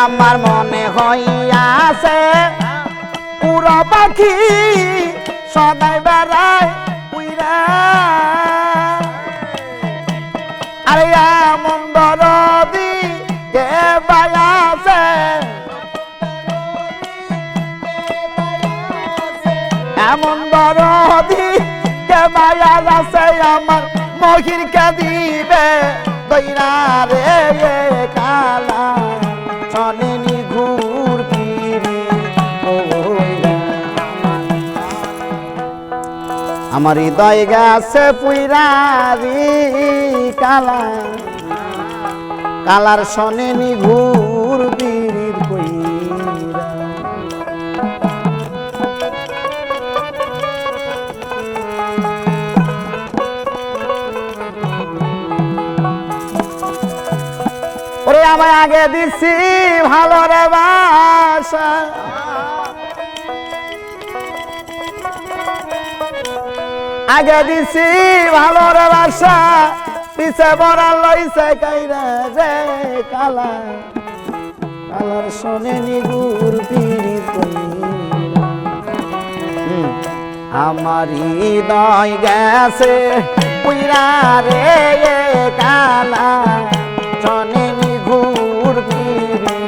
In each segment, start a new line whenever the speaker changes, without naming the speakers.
আমার মনে হইয়াছে উড়া পাখি সদাই বেড়ায় উইরা আরে এমন দরদি কে বায়াছে এমন দরদি কে বায়া আছে আমার মহির কে দিবে দইরা রে কালা চলেনি ঘুর ফিরি আমার হৃদয় গেছে পুইরারি কালা কালার শোনেনি ঘুর বীর কইরা ওরে আমায় আগে দিছি ভালো রে বাসা আগে দিছি ভালো রে বাসা পিছে বড়া লইছে কাইরা রে কালা কালার শোনেনি গুর পীর কইরা আমার হৃদয় গেছে পুইরা রে কালা শোনেনি ঘুর ফিরি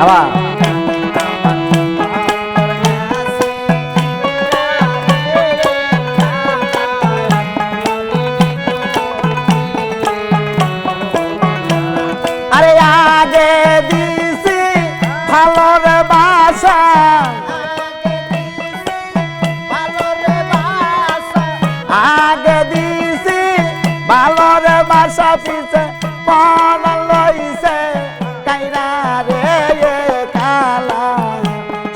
আবার আরে আগে দিছি ভালোর বাসা আগে দিছি ভালোর বাসা পিছে পড়া লইছে কাইরা রে কালা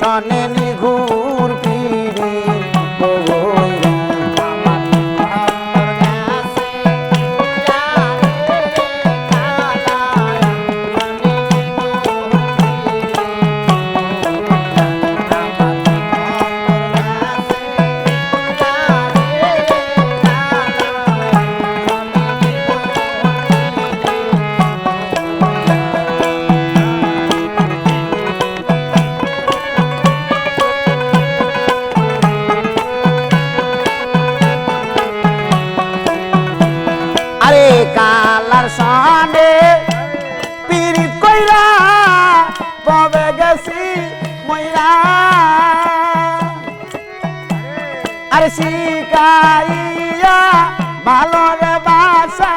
চনেনি ঘুর ফিরি আরে কালার সামনে পীড়িত কইরা কবে গেছি মইরা আরে শিকাইয়া ভালোর বাসা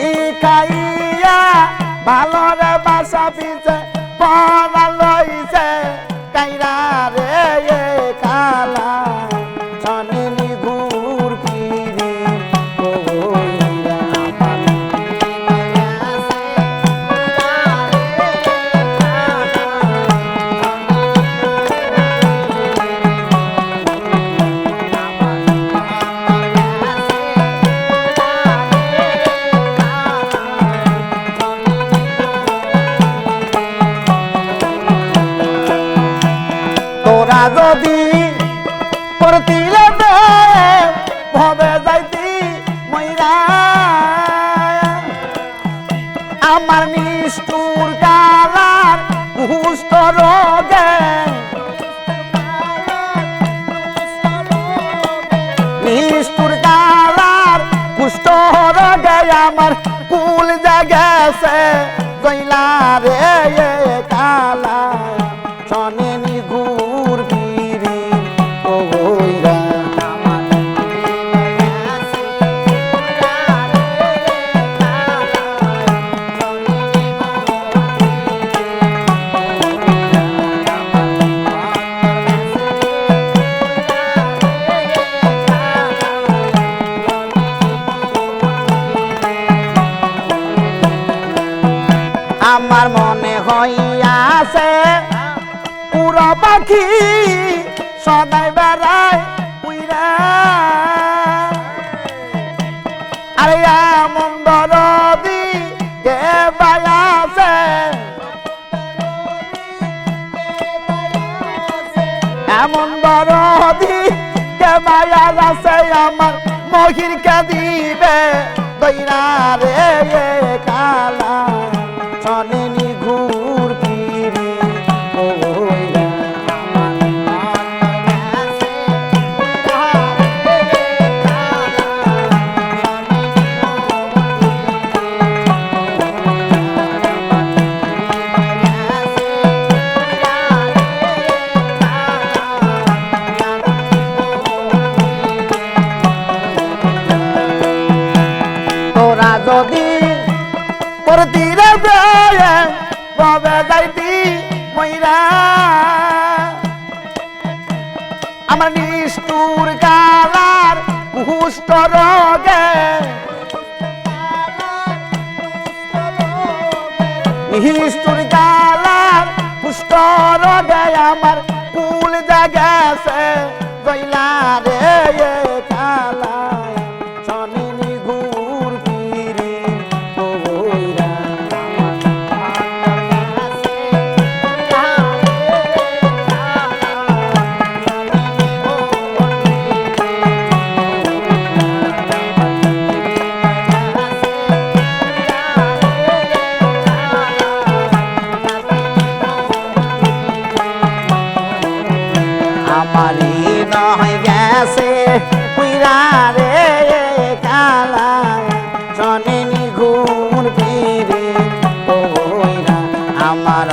শিকাইয়া ভালোর বাসা পিছে পড়া লইছে কাইরা রে কালা চনেনি ঘুর ফিরি তোরা যদি করতিলে ভবে যাইতি মইরা আমার নিষ্ঠুর কালার কুষ্ঠ রোগে নিষ্ঠুর কালার কুষ্ঠ রোগে আমার কুল জাগেছে গইলা রে কালা চনেনি ঘুর ফিরি কইরা আমার মনে হইয়াছে উড়া পাখি সদাই বেড়ায় উইরা আরে এমন দরদি কে বায়াছে এমন দরদি কে মায়ার আছে আমার মহির কে দিবে দইরা রে কালা চনেনি ঘুর পিরি ওইরা তোরা যদি পরতিরে বেয়ে কবে যাইতি মইরা আমার নিষ্ঠুর কালার কুষ্ঠ রোগে নিষ্ঠুর কালার কুষ্ঠ রোগে আমার কুল জাগেছে জইলা রে কালা চনেনি ঘুর পিরি ওইরা আমারি নয় গেছে পুইরা রে কালা চনেনি ঘুর পিরি ওইরা আমার